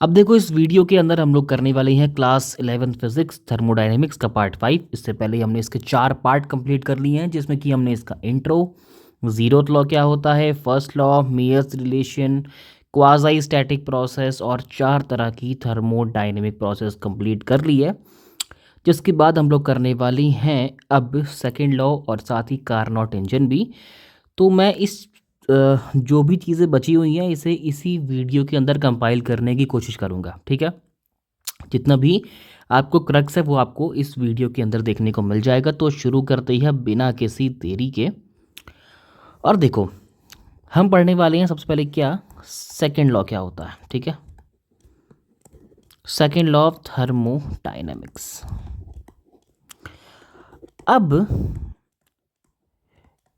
अब देखो इस वीडियो के अंदर हम लोग करने वाले हैं क्लास 11 फिजिक्स थर्मोडायनेमिक्स का पार्ट 5। इससे पहले हमने इसके 4 पार्ट कंप्लीट कर लिए हैं, जिसमें कि हमने इसका इंट्रो, जीरोथ लॉ क्या होता है, first law, Mayer's relation, quasi static process और 4 तरह की थर्मोडायनेमिक प्रोसेस कंप्लीट कर ली है। जिसके बाद हम लोग करने वाली हैं अब सेकेंड लॉ और साथ ही कार्नोट इंजन भी। तो मैं इस जो भी चीज़ें बची हुई हैं इसे इसी वीडियो के अंदर कंपाइल करने की कोशिश करूँगा, ठीक है। जितना भी आपको क्रक्स है वो आपको इस वीडियो के अंदर देखने को मिल जाएगा। तो शुरू करते ही बिना किसी देरी के। और देखो हम पढ़ने वाले हैं सबसे पहले क्या, सेकेंड लॉ क्या होता है, ठीक है। Second law of thermodynamics. अब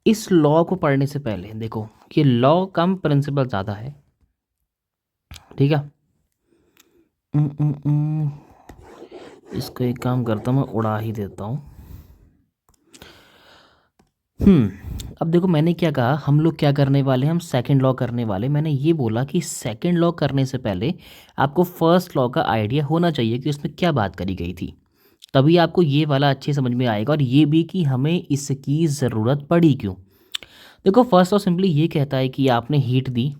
इस लॉ को पढ़ने से पहले देखो ये लॉ कम प्रिंसिपल ज़्यादा है, ठीक है। इसको एक काम करता हूँ, मैं उड़ा ही देता हूँ। अब देखो मैंने क्या कहा, हम लोग क्या करने वाले हैं, हम सेकंड लॉ करने वाले। मैंने ये बोला कि सेकंड लॉ करने से पहले आपको फर्स्ट लॉ का आइडिया होना चाहिए कि उसमें क्या बात करी गई थी, तभी आपको ये वाला अच्छे समझ में आएगा। और ये भी कि हमें इसकी ज़रूरत पड़ी क्यों। देखो फर्स्ट लॉ सिंपली ये कहता है कि आपने हीट दी,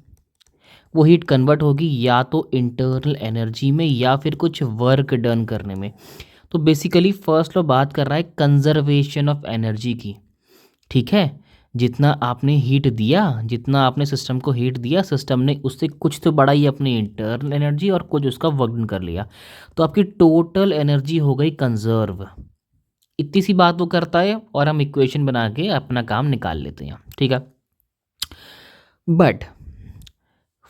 वो हीट कन्वर्ट होगी या तो इंटरनल एनर्जी में या फिर कुछ वर्क डन करने में। तो बेसिकली फर्स्ट लॉ बात कर रहा है कंजर्वेशन ऑफ एनर्जी की, ठीक है। जितना आपने हीट दिया, जितना आपने सिस्टम को हीट दिया, सिस्टम ने उससे कुछ तो बढ़ाई अपनी इंटरनल एनर्जी और कुछ उसका वर्क डन कर लिया, तो आपकी टोटल एनर्जी हो गई कंजर्व। इतनी सी बात वो करता है और हम इक्वेशन बना के अपना काम निकाल लेते हैं, ठीक है। बट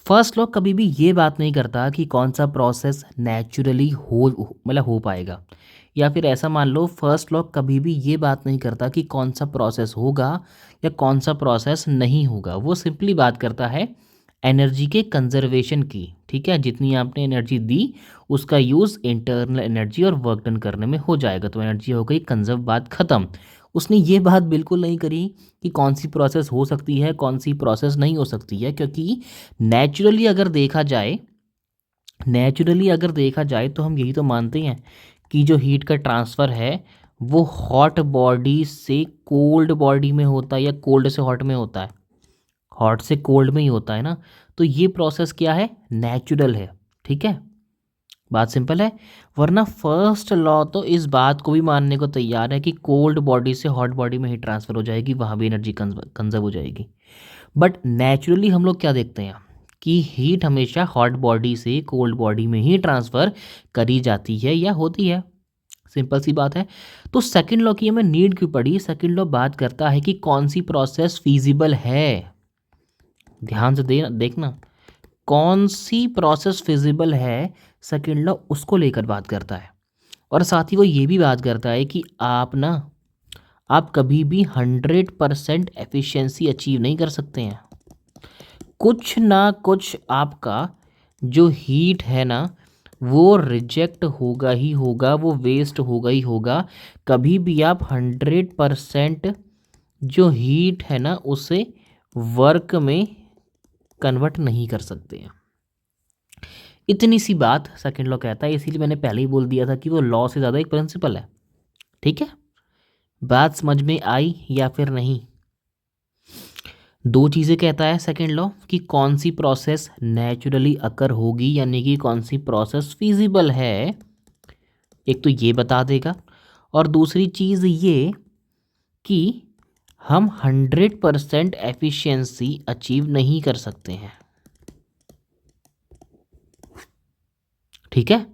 फर्स्ट लॉ कभी भी ये बात नहीं करता कि कौन सा प्रोसेस नेचुरली हो पाएगा, या फिर ऐसा मान लो फर्स्ट लॉ कभी भी ये बात नहीं करता कि कौन सा प्रोसेस होगा या कौन सा प्रोसेस नहीं होगा। वो सिंपली बात करता है एनर्जी के कंजर्वेशन की, ठीक है। जितनी आपने एनर्जी दी उसका यूज़ इंटरनल एनर्जी और वर्क डन करने में हो जाएगा, तो एनर्जी हो गई कंजर्व, बात ख़त्म। उसने ये बात बिल्कुल नहीं करी कि कौन सी प्रोसेस हो सकती है कौन सी प्रोसेस नहीं हो सकती है, क्योंकि नेचुरली अगर देखा जाए, तो हम यही तो मानते हैं कि जो हीट का ट्रांसफ़र है वो हॉट बॉडी से कोल्ड बॉडी में होता है या कोल्ड से हॉट में होता है, हॉट से कोल्ड में ही होता है ना। तो ये प्रोसेस क्या है, नेचुरल है, ठीक है। बात सिंपल है। वरना फर्स्ट लॉ तो इस बात को भी मानने को तैयार है कि कोल्ड बॉडी से हॉट बॉडी में हीट ट्रांसफ़र हो जाएगी, वहाँ भी एनर्जी कंजर्व हो जाएगी। बट नेचुरली हम लोग क्या देखते हैं कि हीट हमेशा हॉट बॉडी से कोल्ड बॉडी में ही ट्रांसफ़र करी जाती है या होती है, सिंपल सी बात है। तो सेकंड लॉ की हमें नीड क्यों पड़ी, सेकंड लॉ बात करता है कि कौन सी प्रोसेस फीजिबल है। ध्यान से देखना कौन सी प्रोसेस फिजिबल है, सेकंड लॉ उसको लेकर बात करता है। और साथ ही वो ये भी बात करता है कि आप कभी भी 100% एफिशिएंसी अचीव नहीं कर सकते हैं। कुछ ना कुछ आपका जो हीट है ना वो रिजेक्ट होगा ही होगा, वो वेस्ट होगा ही होगा। कभी भी आप 100% जो हीट है ना उसे वर्क में कन्वर्ट नहीं कर सकते हैं। इतनी सी बात सेकंड लॉ कहता है, इसीलिए मैंने पहले ही बोल दिया था कि वो लॉ से ज़्यादा एक प्रिंसिपल है, ठीक है। बात समझ में आई या फिर नहीं। दो चीज़ें कहता है सेकंड लॉ कि कौन सी प्रोसेस नेचुरली अकर होगी, यानी कि कौन सी प्रोसेस फिजिबल है, एक तो ये बता देगा। और दूसरी चीज़ ये कि हम 100% एफिशिएंसी अचीव नहीं कर सकते हैं, ठीक है।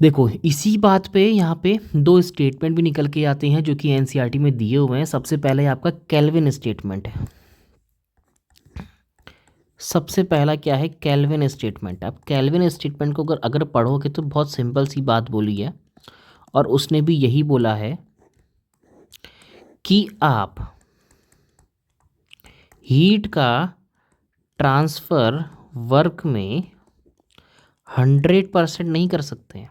देखो इसी बात पे यहाँ पे दो स्टेटमेंट भी निकल के आते हैं जो कि एनसीईआरटी में दिए हुए हैं। सबसे पहले आपका केल्विन स्टेटमेंट है। सबसे पहला क्या है, केल्विन स्टेटमेंट। अब केल्विन स्टेटमेंट को अगर पढ़ोगे तो बहुत सिंपल सी बात बोली है, और उसने भी यही बोला है कि आप हीट का ट्रांसफ़र वर्क में 100% नहीं कर सकते हैं।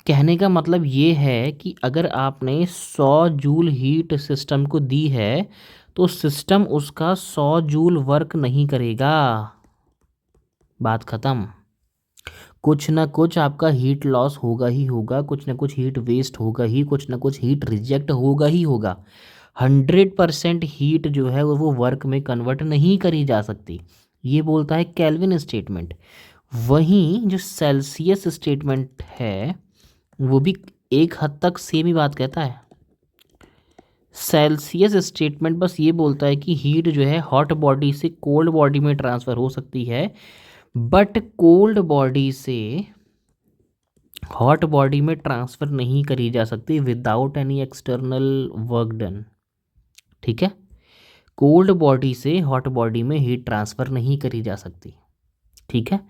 कहने का मतलब ये है कि अगर आपने 100 जूल हीट सिस्टम को दी है तो सिस्टम उसका 100 जूल वर्क नहीं करेगा, बात ख़त्म। कुछ ना कुछ आपका हीट लॉस होगा ही होगा, कुछ ना कुछ हीट वेस्ट होगा ही, कुछ ना कुछ हीट रिजेक्ट होगा ही होगा। 100% हीट जो है वो वर्क में कन्वर्ट नहीं करी जा सकती, ये बोलता है केल्विन स्टेटमेंट। वहीं जो सेल्सियस स्टेटमेंट है वो भी एक हद तक सेम ही बात कहता है। सेल्सियस स्टेटमेंट बस ये बोलता है कि हीट जो है हॉट बॉडी से कोल्ड बॉडी में ट्रांसफ़र हो सकती है, बट कोल्ड बॉडी से हॉट बॉडी में ट्रांसफ़र नहीं करी जा सकती without any external work done. ठीक है, कोल्ड बॉडी से हॉट बॉडी में हीट ट्रांसफ़र नहीं करी जा सकती। ठीक है,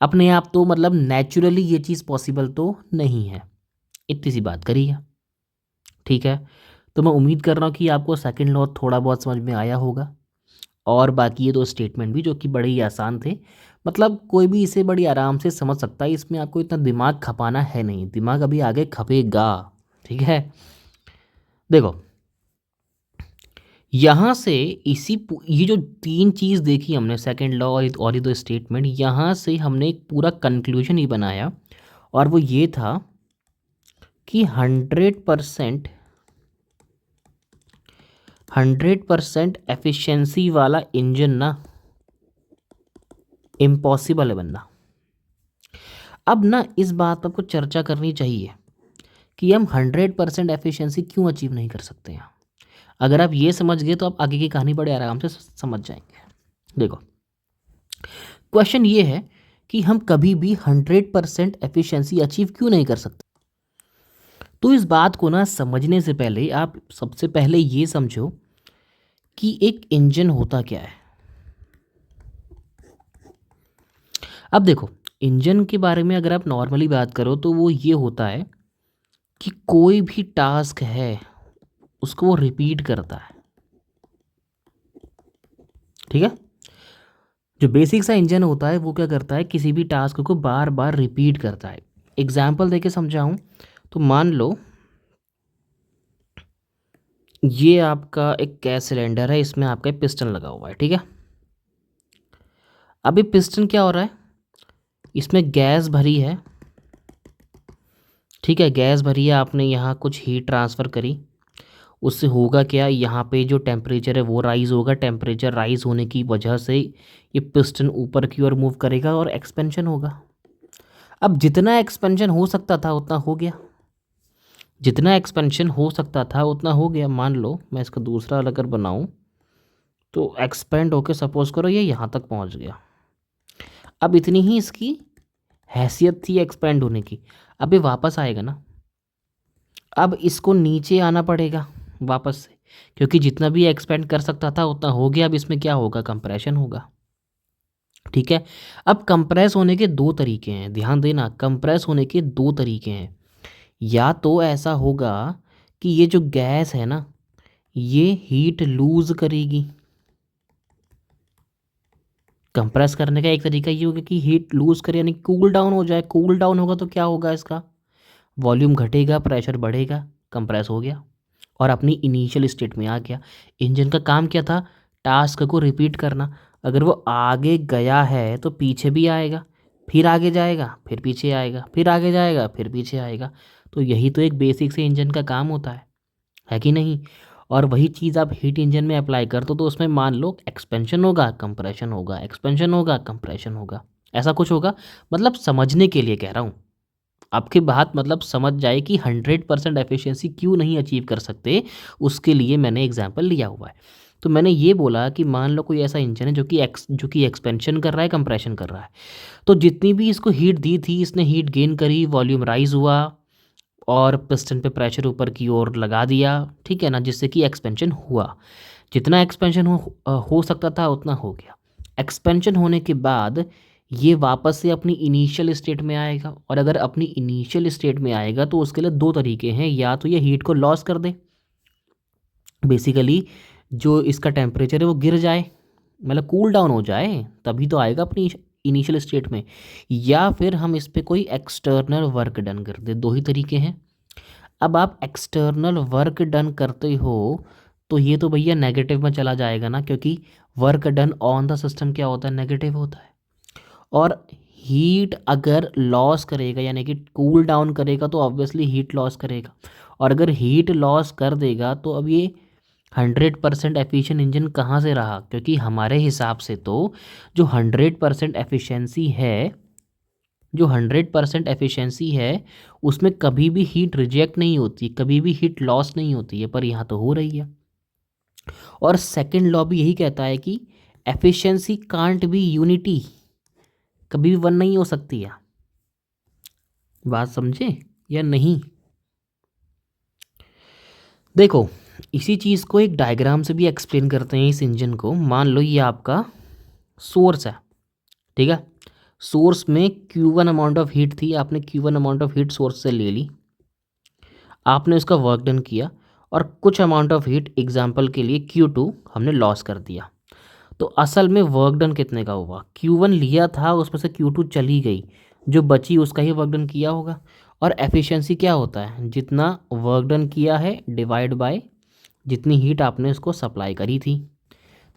अपने आप तो मतलब नेचुरली ये चीज़ पॉसिबल तो नहीं है, इतनी सी बात करी है। ठीक है, तो मैं उम्मीद कर रहा हूँ कि आपको सेकंड लॉ थोड़ा बहुत समझ में आया होगा, और बाकी ये दो स्टेटमेंट भी जो कि बड़े ही आसान थे, मतलब कोई भी इसे बड़ी आराम से समझ सकता है, इसमें आपको इतना दिमाग खपाना है नहीं, दिमाग अभी आगे खपेगा। ठीक है, देखो यहाँ से ये जो तीन चीज़ देखी हमने, सेकंड लॉ और ये दो स्टेटमेंट, यहाँ से हमने एक पूरा कंक्लूजन ही बनाया, और वो ये था कि 100% एफिशिएंसी वाला इंजन ना इम्पॉसिबल है बनना। अब ना इस बात पर कुछ चर्चा करनी चाहिए कि हम 100% एफिशिएंसी क्यों अचीव नहीं कर सकते हैं। अगर आप ये समझ गए तो आप आगे की कहानी बड़े आराम से समझ जाएंगे। देखो, क्वेश्चन ये है कि हम कभी भी 100% एफिशिएंसी अचीव क्यों नहीं कर सकते। तो इस बात को ना समझने से पहले आप सबसे पहले ये समझो कि एक इंजन होता क्या है। अब देखो, इंजन के बारे में अगर आप नॉर्मली बात करो तो वो ये होता है कि कोई भी टास्क है उसको वो रिपीट करता है। ठीक है, जो बेसिक सा इंजन होता है वो क्या करता है, किसी भी टास्क को बार बार रिपीट करता है। एग्जाम्पल देके समझाऊं तो मान लो ये आपका एक गैस सिलेंडर है, इसमें आपका एक पिस्टन लगा हुआ है। ठीक है, अभी पिस्टन क्या हो रहा है, इसमें गैस भरी है। ठीक है, गैस भरी है, आपने यहाँ कुछ हीट ट्रांसफ़र करी, उससे होगा क्या, यहाँ पे जो टेम्परेचर है वो राइज़ होगा। टेम्परेचर राइज़ होने की वजह से ये पिस्टन ऊपर की ओर मूव करेगा और एक्सपेंशन होगा। अब जितना एक्सपेंशन हो सकता था उतना हो गया, जितना एक्सपेंशन हो सकता था उतना हो गया। मान लो मैं इसका दूसरा अगर बनाऊँ तो एक्सपेंड होके सपोज करो ये यहाँ तक पहुँच गया। अब इतनी ही इसकी हैसियत थी एक्सपेंड होने की, अब ये वापस आएगा ना, अब इसको नीचे आना पड़ेगा वापस से, क्योंकि जितना भी एक्सपेंड कर सकता था उतना हो गया। अब इसमें क्या होगा, कंप्रेशन होगा। ठीक है, अब कंप्रेस होने के दो तरीके हैं, ध्यान देना, कंप्रेस होने के दो तरीके हैं। या तो ऐसा होगा कि ये जो गैस है ना ये हीट लूज करेगी। कंप्रेस करने का एक तरीका ये होगा कि हीट लूज करे, यानी कूल डाउन हो जाए। कूल डाउन होगा तो क्या होगा, इसका वॉल्यूम घटेगा, प्रेशर बढ़ेगा, कंप्रेस हो गया और अपनी इनिशियल स्टेट में आ गया। इंजन का काम क्या था, टास्क को रिपीट करना। अगर वो आगे गया है तो पीछे भी आएगा, फिर आगे जाएगा, फिर पीछे आएगा, फिर आगे जाएगा, फिर पीछे आएगा। तो यही तो एक बेसिक से इंजन का काम होता है कि नहीं। और वही चीज़ आप हीट इंजन में अप्लाई कर दो तो उसमें मान लो एक्सपेंशन होगा, कंप्रेशन होगा, एक्सपेंशन होगा, कंप्रेशन होगा, ऐसा कुछ होगा। मतलब समझने के लिए कह रहा हूँ, आपकी बात मतलब समझ जाए कि 100% एफिशिएंसी क्यों नहीं अचीव कर सकते, उसके लिए मैंने एग्जांपल लिया हुआ है। तो मैंने ये बोला कि मान लो कोई ऐसा इंजन है जो कि एक्सपेंशन कर रहा है, कंप्रेशन कर रहा है। तो जितनी भी इसको हीट दी थी इसने हीट गेन करी, वॉल्यूम राइज हुआ और पिस्टन पे प्रेशर ऊपर की ओर लगा दिया। ठीक है ना, जिससे कि एक्सपेंशन हुआ। जितना एक्सपेंशन हो सकता था उतना हो गया। एक्सपेंशन होने के बाद ये वापस से अपनी इनिशियल स्टेट में आएगा, और अगर अपनी इनिशियल स्टेट में आएगा तो उसके लिए दो तरीके हैं, या तो ये हीट को लॉस कर दे, बेसिकली जो इसका टेम्परेचर है वो गिर जाए, मतलब कूल डाउन हो जाए, तभी तो आएगा अपनी इनिशियल स्टेट में, या फिर हम इस पर कोई एक्सटर्नल वर्क डन कर दे। दो ही तरीके हैं। अब आप एक्सटर्नल वर्क डन करते हो तो ये तो भैया नेगेटिव में चला जाएगा ना, क्योंकि work done on the system क्या होता है, नेगेटिव होता है। और हीट अगर लॉस करेगा यानी कि कूल डाउन करेगा तो ऑब्वियसली हीट लॉस करेगा, और अगर हीट लॉस कर देगा तो अब ये 100% एफिशिएंट इंजन कहाँ से रहा? क्योंकि हमारे हिसाब से तो जो 100% एफिशिएंसी है, जो 100% एफिशिएंसी है उसमें कभी भी हीट रिजेक्ट नहीं होती, कभी भी हीट लॉस नहीं होती है, पर यहाँ तो हो रही है। और सेकंड लॉ भी यही कहता है कि एफिशिएंसी कांट बी यूनिटी, कभी भी वन नहीं हो सकती है। बात समझे या नहीं? देखो, इसी चीज़ को एक डायग्राम से भी एक्सप्लेन करते हैं इस इंजन को। मान लो ये आपका सोर्स है, ठीक है। सोर्स में Q1 अमाउंट ऑफ हीट थी, आपने Q1 amount of heat source से ले ली, आपने उसका वर्क डन किया, और कुछ अमाउंट ऑफ हीट एग्जांपल के लिए Q2 हमने लॉस कर दिया। तो असल में वर्क डन कितने का हुआ? Q1 लिया था, उसमें से Q2 चली गई, जो बची उसका ही वर्क डन किया होगा। और एफिशिएंसी क्या होता है? जितना वर्क डन किया है डिवाइड बाय जितनी हीट आपने उसको सप्लाई करी थी।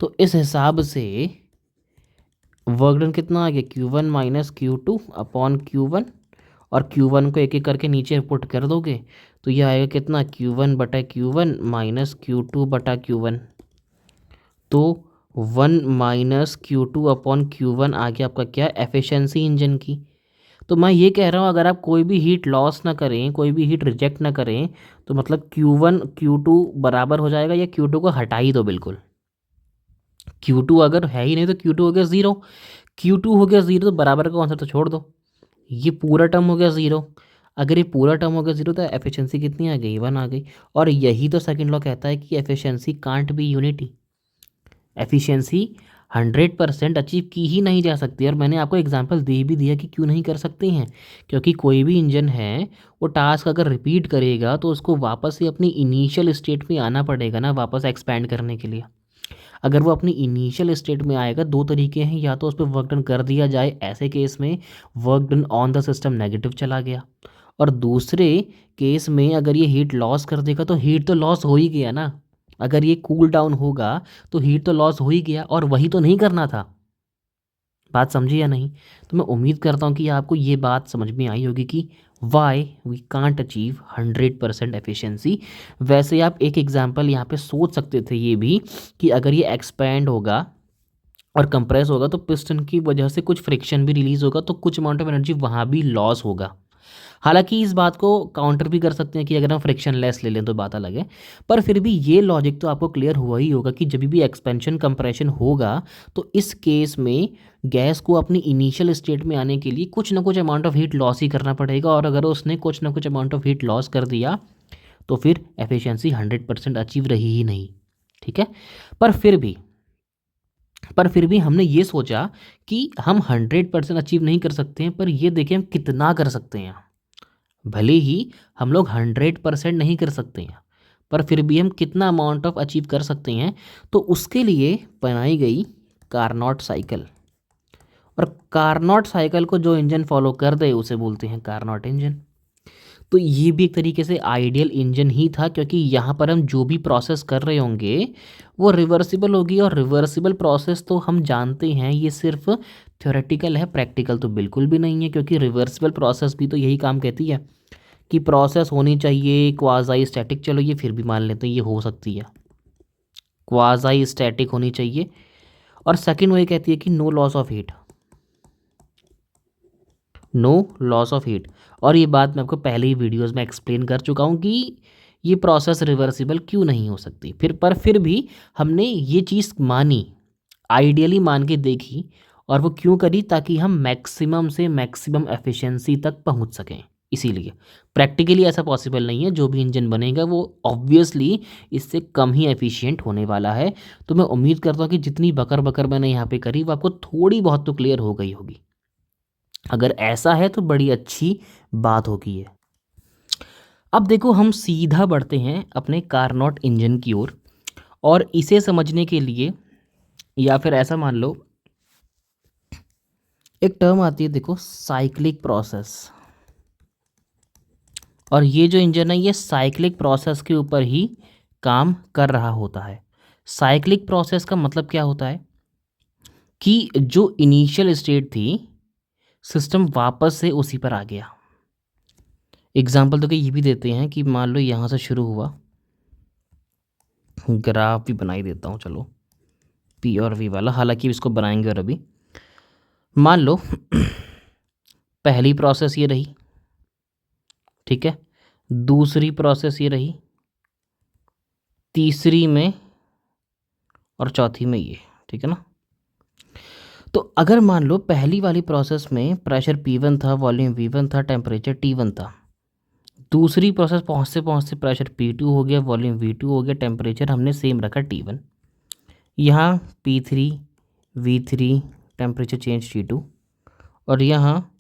तो इस हिसाब से वर्क डन कितना आ गया? Q1 minus Q2 upon Q1, और Q1 को एक एक करके नीचे पुट कर दोगे तो ये आएगा कितना? Q1 बटा Q1 माइनस Q2 बटा Q1। तो 1 माइनस Q2 अपॉन Q1 आ गया आपका क्या? एफिशिएंसी इंजन की। तो मैं ये कह रहा हूँ अगर आप कोई भी हीट लॉस ना करें, कोई भी हीट रिजेक्ट ना करें, तो मतलब Q1 Q2 बराबर हो जाएगा, या Q2 को हटा ही दो बिल्कुल। Q2 अगर है ही नहीं तो Q2 हो गया ज़ीरो, Q2 हो गया ज़ीरो तो बराबर का आंसर तो छोड़ दो, ये पूरा टर्म हो गया ज़ीरो। अगर ये पूरा टर्म हो गया ज़ीरो तो एफिशिएंसी कितनी आ गई? 1 आ गई। और यही तो सेकंड लॉ कहता है कि efficiency can't be unity, efficiency 100% achieve की ही नहीं जा सकती। और मैंने आपको एग्जांपल दे भी दिया कि क्यों नहीं कर सकते हैं, क्योंकि कोई भी इंजन है वो टास्क अगर रिपीट करेगा तो उसको वापस से अपनी इनिशियल स्टेट में आना पड़ेगा ना, वापस एक्सपैंड करने के लिए। अगर वो अपनी इनिशियल स्टेट में आएगा, दो तरीके हैं, या तो उस पर वर्क डन कर दिया जाए, ऐसे केस में work done on the system negative चला गया, और दूसरे केस में अगर ये हीट लॉस कर देगा तो हीट तो लॉस हो ही गया ना। अगर ये कूल डाउन होगा तो हीट तो लॉस हो ही गया, और वही तो नहीं करना था। बात समझी या नहीं? तो मैं उम्मीद करता हूँ कि आपको ये बात समझ में आई होगी कि why we can't achieve 100% efficiency. वैसे आप एक एग्जांपल यहाँ पे सोच सकते थे ये भी, कि अगर ये एक्सपैंड होगा और कंप्रेस होगा तो पिस्टन की वजह से कुछ फ्रिक्शन भी रिलीज होगा, तो कुछ अमाउंट ऑफ एनर्जी वहाँ भी लॉस होगा। हालांकि इस बात को काउंटर भी कर सकते हैं कि अगर हम फ्रिक्शन लेस ले लें तो बात अलग है, पर फिर भी ये लॉजिक तो आपको क्लियर हुआ ही होगा कि जब भी एक्सपेंशन कंप्रेशन होगा तो इस केस में गैस को अपनी इनिशियल स्टेट में आने के लिए कुछ ना कुछ अमाउंट ऑफ हीट लॉस ही करना पड़ेगा, और अगर उसने कुछ ना कुछ अमाउंट ऑफ हीट लॉस कर दिया तो फिर एफिशिएंसी 100% अचीव रही ही नहीं। ठीक है, पर फिर भी हमने ये सोचा कि हम 100% अचीव नहीं कर सकते हैं, पर ये देखें हम कितना कर सकते हैं। भले ही हम लोग 100% नहीं कर सकते हैं, पर फिर भी हम कितना अमाउंट ऑफ अचीव कर सकते हैं, तो उसके लिए बनाई गई कार्नोट साइकिल। और कार्नोट साइकिल को जो इंजन फॉलो कर दे उसे बोलते हैं कार्नोट इंजन। तो ये भी एक तरीके से आइडियल इंजन ही था, क्योंकि यहाँ पर हम जो भी प्रोसेस कर रहे होंगे वो रिवर्सिबल होगी, और रिवर्सिबल प्रोसेस तो हम जानते हैं ये सिर्फ थ्योरेटिकल है, प्रैक्टिकल तो बिल्कुल भी नहीं है। क्योंकि रिवर्सिबल प्रोसेस भी तो यही काम कहती है कि प्रोसेस होनी चाहिए क्वाज़ाई स्टैटिक। चलो ये फिर भी मान लेते हैं ये हो सकती है, क्वाज़ाई स्टैटिक होनी चाहिए। और सेकंड वो ये कहती है कि no loss of heat, no loss of heat. और ये बात मैं आपको पहले ही वीडियोस में एक्सप्लेन कर चुका हूँ कि ये प्रोसेस रिवर्सिबल क्यों नहीं हो सकती। फिर भी हमने ये चीज़ मानी, आइडियली मान के देखी, और वो क्यों करी? ताकि हम मैक्सिमम से मैक्सिमम एफिशिएंसी तक पहुंच सकें। इसीलिए प्रैक्टिकली ऐसा पॉसिबल नहीं है, जो भी इंजन बनेगा वो ऑब्वियसली इससे कम ही एफिशिएंट होने वाला है। तो मैं उम्मीद करता हूँ कि जितनी बकर बकर मैंने यहाँ पे करी वो आपको थोड़ी बहुत तो क्लियर हो गई होगी। अगर ऐसा है तो बड़ी अच्छी बात होगी है। अब देखो हम सीधा बढ़ते हैं अपने कार्नोट इंजन की ओर, और इसे समझने के लिए, या फिर ऐसा मान लो एक टर्म आती है, देखो साइक्लिक प्रोसेस। और ये जो इंजन है ये साइक्लिक प्रोसेस के ऊपर ही काम कर रहा होता है। साइक्लिक प्रोसेस का मतलब क्या होता है कि जो इनिशियल स्टेट थी, सिस्टम वापस से उसी पर आ गया। एग्जाम्पल तो ये भी देते हैं कि मान लो यहाँ से शुरू हुआ, ग्राफ भी बना ही देता हूँ चलो, पी और वी वाला, हालांकि इसको बनाएंगे। और अभी मान लो पहली प्रोसेस ये रही, ठीक है, दूसरी प्रोसेस ये रही, तीसरी में और चौथी में ये, ठीक है ना। तो अगर मान लो पहली वाली प्रोसेस में प्रेशर P1 था, वॉल्यूम V1 था, टेम्परेचर T1 था, दूसरी प्रोसेस पहुँचते पहुँचते प्रेशर P2 हो गया, वॉल्यूम V2 हो गया, टेम्परेचर हमने सेम रखा T1। यहाँ P3 V3 temperature change T2, और यहाँ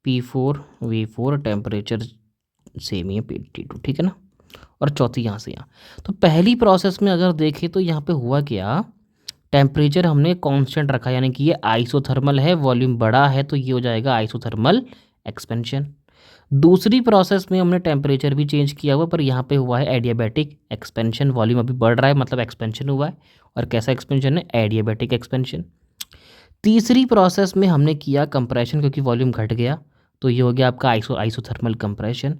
P4 V4 टेम्परेचर सेम ही है T2, ठीक है ना। और चौथी यहाँ से यहाँ। तो पहली प्रोसेस में अगर देखें तो यहाँ पे हुआ क्या, टेम्परेचर हमने कांस्टेंट रखा, यानी कि ये आइसोथर्मल है, वॉल्यूम बड़ा है तो ये हो जाएगा आइसोथर्मल एक्सपेंशन। दूसरी प्रोसेस में हमने टेम्परेचर भी चेंज किया हुआ, पर यहाँ पे हुआ है एडियाबैटिक एक्सपेंशन, वॉल्यूम अभी बढ़ रहा है मतलब एक्सपेंशन हुआ है। और कैसा एक्सपेंशन है, एडियाबैटिक एक्सपेंशन। तीसरी प्रोसेस में हमने किया कंप्रेशन, क्योंकि वॉल्यूम घट गया, तो ये हो गया आपका आइसोथर्मल कंप्रेशन।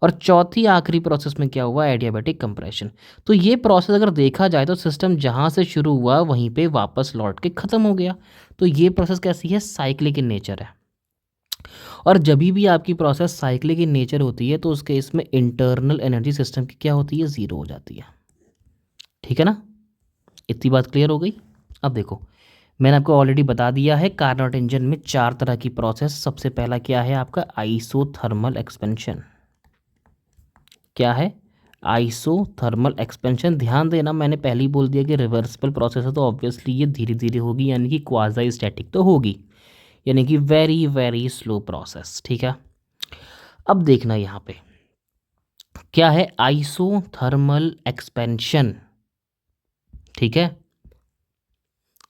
और चौथी आखिरी प्रोसेस में क्या हुआ, एडियाबैटिक कंप्रेशन। तो ये प्रोसेस अगर देखा जाए तो सिस्टम जहाँ से शुरू हुआ वहीं पे वापस लौट के ख़त्म हो गया। तो ये प्रोसेस कैसी है, साइक्लिक इन नेचर है। और जब भी आपकी प्रोसेस साइक्लिक इन नेचर होती है तो उस केस में इंटरनल एनर्जी सिस्टम की क्या होती है, ज़ीरो हो जाती है, ठीक है ना। इतनी बात क्लियर हो गई। अब देखो, मैंने आपको ऑलरेडी बता दिया है, कार्नोट इंजन में 4 तरह की प्रोसेस। सबसे पहला क्या है आपका, आइसोथर्मल एक्सपेंशन। क्या है, आइसोथर्मल एक्सपेंशन। ध्यान देना, मैंने पहले ही बोल दिया कि रिवर्सिबल प्रोसेस है तो ऑब्वियसली ये धीरे धीरे होगी, यानी कि क्वाज़ी स्टैटिक तो होगी, यानी कि वेरी वेरी स्लो प्रोसेस, ठीक है। अब देखना यहाँ पे क्या है, आइसोथर्मल एक्सपेंशन, ठीक है।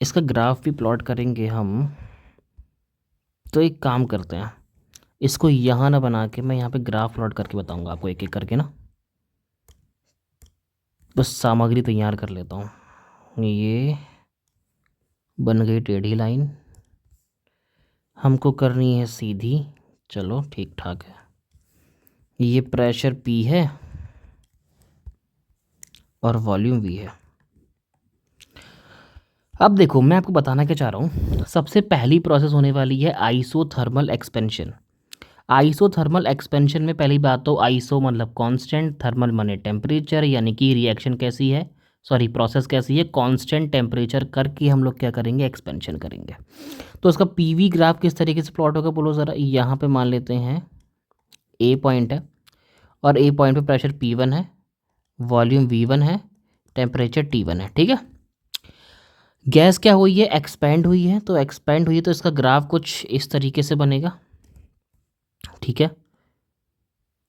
इसका ग्राफ भी प्लॉट करेंगे हम। तो एक काम करते हैं, इसको यहाँ ना बना के मैं यहाँ पे ग्राफ प्लॉट करके बताऊँगा आपको एक एक करके ना। बस सामग्री तैयार कर लेता हूँ। ये बन गई टेढ़ी लाइन, हमको करनी है सीधी, चलो ठीक ठाक है। ये प्रेशर P है और वॉल्यूम V है। अब देखो, मैं आपको बताना क्या चाह रहा हूँ, सबसे पहली प्रोसेस होने वाली है आइसोथर्मल एक्सपेंशन। आइसोथर्मल एक्सपेंशन में पहली बात तो आइसो मतलब कांस्टेंट, थर्मल माने टेम्परेचर, यानी कि रिएक्शन कैसी है, सॉरी प्रोसेस कैसी है, कांस्टेंट टेम्परेचर करके हम लोग क्या करेंगे, एक्सपेंशन करेंगे। तो उसका पीवी ग्राफ किस तरीके से प्लॉट होगा बोलो ज़रा। यहाँ पे मान लेते हैं ए पॉइंट है, और ए पॉइंट पे प्रेशर P1 है, वॉल्यूम V1 है, टेम्परेचर T1 है, ठीक है। गैस क्या हुई है, एक्सपेंड हुई है, तो एक्सपेंड हुई है तो इसका ग्राफ कुछ इस तरीके से बनेगा, ठीक है।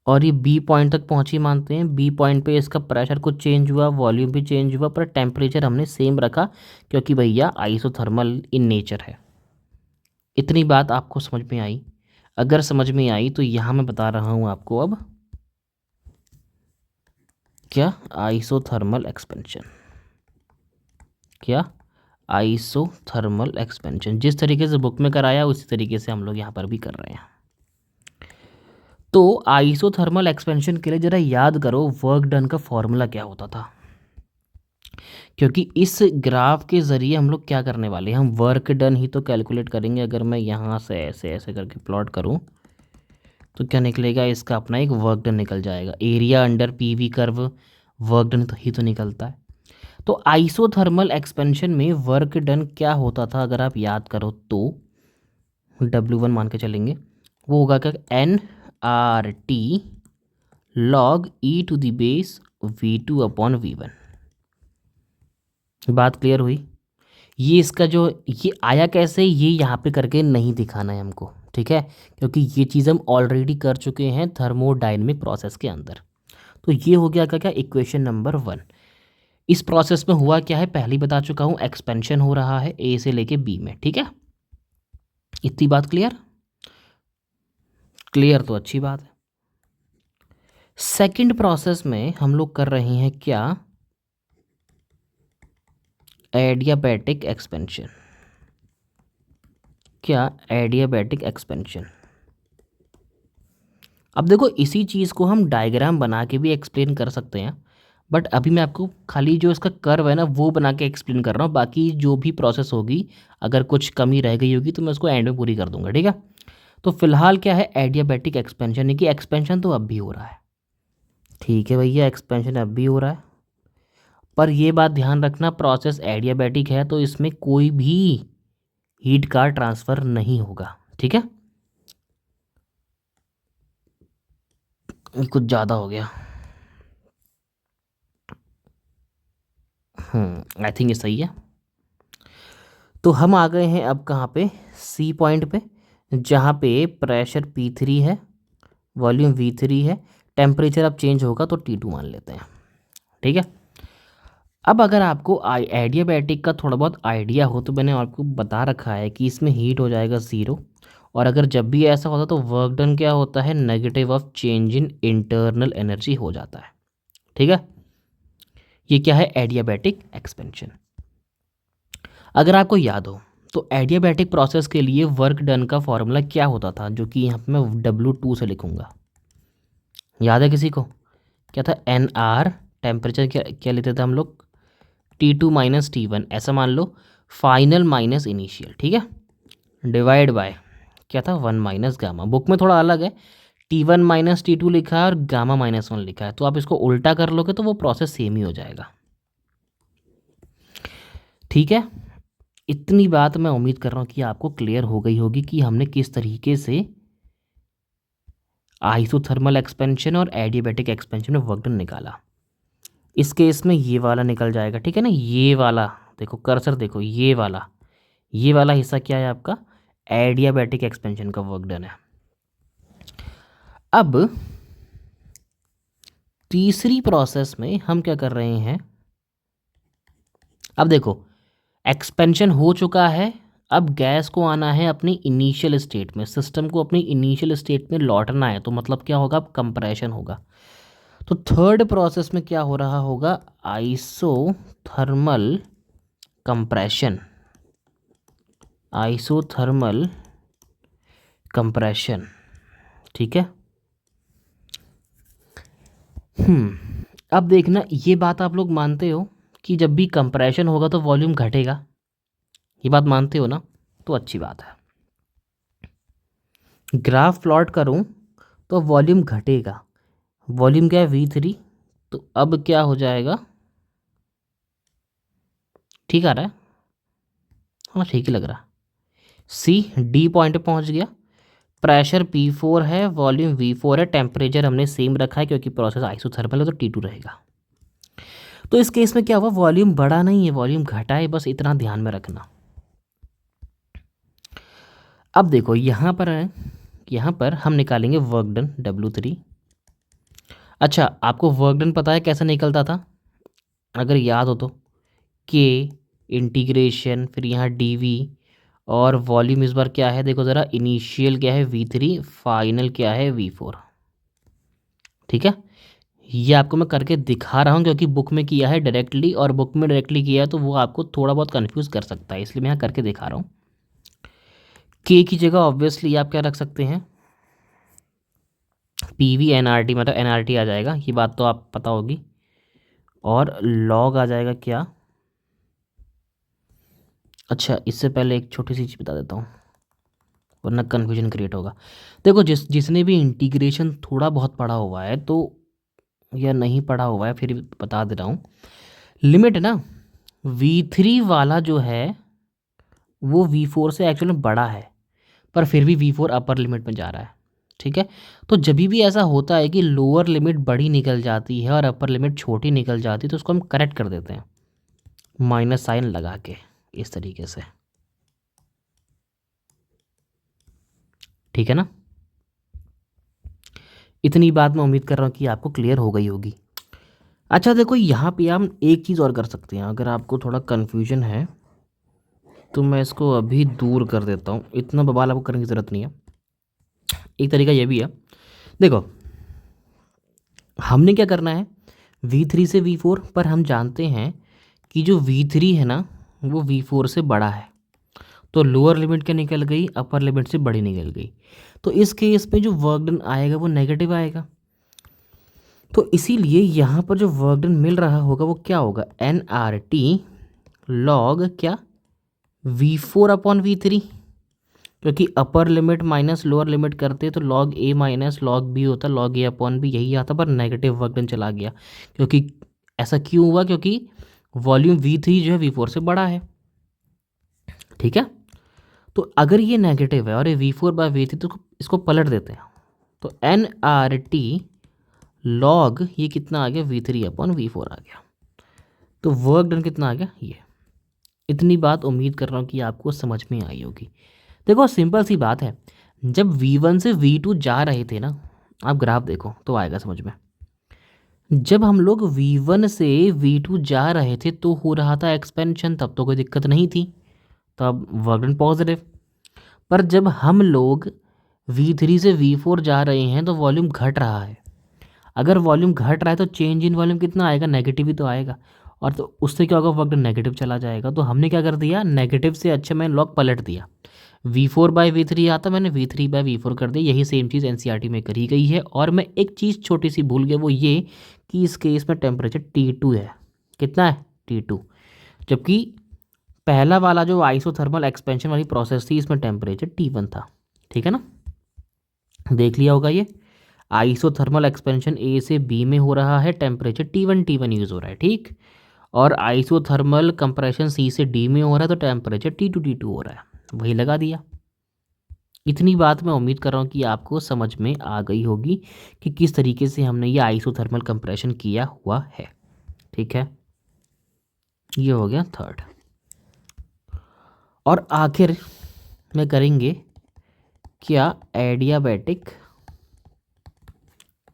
और ये बी पॉइंट तक पहुंची मानते हैं, बी पॉइंट पे इसका प्रेशर कुछ चेंज हुआ, वॉल्यूम भी चेंज हुआ, पर टेम्परेचर हमने सेम रखा, क्योंकि भैया आइसोथर्मल इन नेचर है। इतनी बात आपको समझ में आई। अगर समझ में आई तो यहाँ मैं बता रहा हूँ आपको अब क्या, आइसोथर्मल एक्सपेंशन। क्या, आइसोथर्मल एक्सपेंशन। जिस तरीके से बुक में कराया उसी तरीके से हम लोग यहाँ पर भी कर रहे हैं। तो आइसोथर्मल एक्सपेंशन के लिए ज़रा याद करो वर्क डन का फॉर्मूला क्या होता था, क्योंकि इस ग्राफ के ज़रिए हम लोग क्या करने वाले हैं, हम वर्क डन ही तो कैलकुलेट करेंगे। अगर मैं यहाँ से ऐसे ऐसे करके प्लॉट करूँ तो क्या निकलेगा, इसका अपना एक वर्क डन निकल जाएगा, area under PV curve, work done तो ही तो निकलता है। तो आइसोथर्मल एक्सपेंशन में वर्क डन क्या होता था, अगर आप याद करो तो W1 मान के चलेंगे, वो होगा क्या, nRT log e⁻²v2/v1। बात क्लियर हुई। ये इसका जो ये आया कैसे, ये यहाँ पे करके नहीं दिखाना है हमको, ठीक है, क्योंकि ये चीज़ हम ऑलरेडी कर चुके हैं थर्मोडायनेमिक प्रोसेस के अंदर। तो ये हो गया क्या, इक्वेशन नंबर 1। इस प्रोसेस में हुआ क्या है, पहले बता चुका हूँ, एक्सपेंशन हो रहा है ए से लेके बी में, ठीक है। इतनी बात क्लियर, क्लियर तो अच्छी बात है। सेकंड प्रोसेस में हम लोग कर रहे हैं क्या, एडियाबैटिक एक्सपेंशन। क्या? Adiabatic expansion. अब देखो इसी चीज़ को हम डायग्राम बना के भी एक्सप्लेन कर सकते हैं, बट अभी मैं आपको खाली जो इसका कर्व है ना वो बना के एक्सप्लेन कर रहा हूँ। बाकी जो भी प्रोसेस होगी, अगर कुछ कमी रह गई होगी तो मैं उसको एंड में पूरी कर दूंगा, ठीक है। तो फिलहाल क्या है, एडियाबैटिक एक्सपेंशन, यानी कि एक्सपेंशन तो अब भी हो रहा है। ठीक है भैया, एक्सपेंशन अब भी हो रहा है, पर ये बात ध्यान रखना, प्रोसेस एडियाबैटिक है तो इसमें कोई भी हीट का ट्रांसफ़र नहीं होगा, ठीक है। ये कुछ ज़्यादा हो गया। आई थिंक ये सही है। तो हम आ गए हैं अब कहाँ पे, सी पॉइंट पे, जहाँ पे प्रेशर P3 है, वॉल्यूम V3 है, टेम्परेचर अब चेंज होगा तो T2 मान लेते हैं, ठीक है। अब अगर आपको एडियाबैटिक का थोड़ा बहुत आइडिया हो तो मैंने आपको बता रखा है कि इसमें हीट हो जाएगा ज़ीरो, और अगर जब भी ऐसा होता तो वर्क डन क्या होता है, negative of change in internal energy हो जाता है, ठीक है। ये क्या है, एडियाबैटिक एक्सपेंशन। अगर आपको याद हो तो एडियाबैटिक प्रोसेस के लिए वर्क डन का फॉर्मूला क्या होता था, जो कि यहाँ पे मैं W2 से लिखूँगा। याद है किसी को? क्या था, NR, टेम्परेचर क्या क्या लेते थे हम लोग, T2 माइनस T1, ऐसा मान लो, फाइनल माइनस इनिशियल, ठीक है, डिवाइड बाय क्या था, 1 माइनस गामा। बुक में थोड़ा अलग है, T1 माइनस T2 लिखा है और गामा माइनस 1 लिखा है, तो आप इसको उल्टा कर लोगे तो वो प्रोसेस सेम ही हो जाएगा, ठीक है। इतनी बात मैं उम्मीद कर रहा हूँ कि आपको क्लियर हो गई होगी कि हमने किस तरीके से आइसोथर्मल एक्सपेंशन और एडियाबैटिक एक्सपेंशन में वर्क डन निकाला। इस केस में ये वाला निकल जाएगा, ठीक है ना, ये वाला देखो, कर्सर देखो, ये वाला हिस्सा क्या है आपका, एडियाबैटिक एक्सपेंशन का वर्क डन है। अब तीसरी प्रोसेस में हम क्या कर रहे हैं, अब देखो एक्सपेंशन हो चुका है, अब गैस को आना है अपनी इनिशियल स्टेट में, सिस्टम को अपनी इनिशियल स्टेट में लौटना है, तो मतलब क्या होगा, अब कंप्रेशन होगा। तो थर्ड प्रोसेस में क्या हो रहा होगा, आइसोथर्मल कंप्रेशन, आइसोथर्मल कंप्रेशन, ठीक है। अब देखना, ये बात आप लोग मानते हो कि जब भी कंप्रेशन होगा तो वॉल्यूम घटेगा, ये बात मानते हो ना, तो अच्छी बात है। ग्राफ प्लॉट करूं तो वॉल्यूम घटेगा, वॉल्यूम क्या है, V3, तो अब क्या हो जाएगा, ठीक आ रहा है, हाँ ठीक ही लग रहा है। D पॉइंट पे पहुंच गया, प्रेशर P4 है, वॉल्यूम V4 है, टेम्परेचर हमने सेम रखा है क्योंकि प्रोसेस आइसोथर्मल है तो T2 रहेगा। तो इस केस में क्या हुआ, वॉल्यूम बढ़ा नहीं है, वॉल्यूम घटा है, बस इतना ध्यान में रखना। अब देखो यहाँ पर है, यहाँ पर हम निकालेंगे वर्क डन W3। अच्छा, आपको वर्क डन पता है कैसे निकलता था, अगर याद हो तो, K इंटीग्रेशन, फिर यहाँ DV, और वॉल्यूम इस बार क्या है देखो ज़रा, इनिशियल क्या है V3, फाइनल क्या है V4, ठीक है। ये आपको मैं करके दिखा रहा हूँ क्योंकि बुक में किया है डायरेक्टली, और बुक में डायरेक्टली किया है तो वो आपको थोड़ा बहुत कंफ्यूज कर सकता है, इसलिए मैं यहाँ करके दिखा रहा हूँ। K की जगह ऑब्वियसली आप क्या रख सकते हैं, PV NRT, मतलब NRT आ जाएगा, ये बात तो आप पता होगी, और लॉग आ जाएगा क्या, अच्छा इससे पहले एक छोटी सी चीज़ बता देता हूँ वरना कन्फ्यूजन क्रिएट होगा। देखो जिसने भी इंटीग्रेशन थोड़ा बहुत पढ़ा हुआ है तो, या नहीं पढ़ा हुआ है फिर भी बता दे रहा हूँ, लिमिट ना V3 वाला जो है वो V4 से एक्चुअली में बड़ा है, पर फिर भी V4 अपर लिमिट में जा रहा है, ठीक है। तो जब भी ऐसा होता है कि लोअर लिमिट बड़ी निकल जाती है और अपर लिमिट छोटी निकल जाती है तो उसको हम करेक्ट कर देते हैं माइनस साइन लगा के, इस तरीके से, ठीक है ना। इतनी बात मैं उम्मीद कर रहा हूँ कि आपको क्लियर हो गई होगी। अच्छा देखो यहाँ पे हम एक चीज़ और कर सकते हैं, अगर आपको थोड़ा कन्फ्यूजन है तो मैं इसको अभी दूर कर देता हूँ, इतना बवाल आपको करने की ज़रूरत नहीं है। एक तरीका ये भी है, देखो हमने क्या करना है, V3 से V4, पर हम जानते हैं कि जो V3 है ना वो V4 से बड़ा है, तो लोअर लिमिट क्या निकल गई, अपर लिमिट से बड़ी निकल गई। तो इस केस में जो वर्क डन आएगा वो नेगेटिव आएगा। तो इसीलिए यहाँ पर जो वर्क डन मिल रहा होगा वो क्या होगा, NRT लॉग क्या V4/V3, क्योंकि upper limit minus lower limit करते तो log A minus log B होता, लॉग A/B यही आता, पर नेगेटिव वर्क डन चला गया। क्योंकि ऐसा क्यों हुआ, क्योंकि वॉल्यूम V3 जो है V4 से बड़ा है। ठीक है, तो अगर ये नेगेटिव है और ये V4/V3 तो इसको पलट देते हैं, तो NRT लॉग ये कितना आ गया, V3/V4 आ गया। तो वर्क डन कितना आ गया, ये। इतनी बात उम्मीद कर रहा हूँ कि आपको समझ में आई होगी। देखो सिंपल सी बात है, जब V1 से V2 जा रहे थे ना, आप ग्राफ देखो तो आएगा समझ में। जब हम लोग V1 से V2 जा रहे थे तो हो रहा था एक्सपेंशन, तब तो कोई दिक्कत नहीं थी, तब वर्क डन पॉजिटिव। पर जब हम लोग V3 से V4 जा रहे हैं तो वॉल्यूम घट रहा है। अगर वॉल्यूम घट रहा है तो चेंज इन वॉल्यूम कितना आएगा, नेगेटिव ही तो आएगा, और तो उससे क्या होगा, वर्क डन नेगेटिव चला जाएगा। तो हमने क्या कर दिया, नेगेटिव से अच्छा मैंने लॉग पलट दिया। V4/V3 आता, मैंने V3/V4 कर दिया। यही सेम चीज़ NCERT में करी गई है। और मैं एक चीज़ छोटी सी भूल गया, वो ये कि इस केस में टेम्परेचर T2 है। कितना है, T2। जबकि पहला वाला जो आइसोथर्मल एक्सपेंशन वाली प्रोसेस थी, इसमें टेम्परेचर T1 था। ठीक है ना, देख लिया होगा ये। आइसोथर्मल एक्सपेंशन A से B में हो रहा है, टेम्परेचर T1 यूज़ हो रहा है। ठीक, और आइसोथर्मल कंप्रेशन C से D में हो रहा है तो टेम्परेचर T2 हो रहा है, वही लगा दिया। इतनी बात मैं उम्मीद कर रहा हूँ कि आपको समझ में आ गई होगी कि किस तरीके से हमने ये आइसोथर्मल कंप्रेशन किया हुआ है। ठीक है, ये हो गया थर्ड। और आखिर में करेंगे क्या, एडियाबैटिक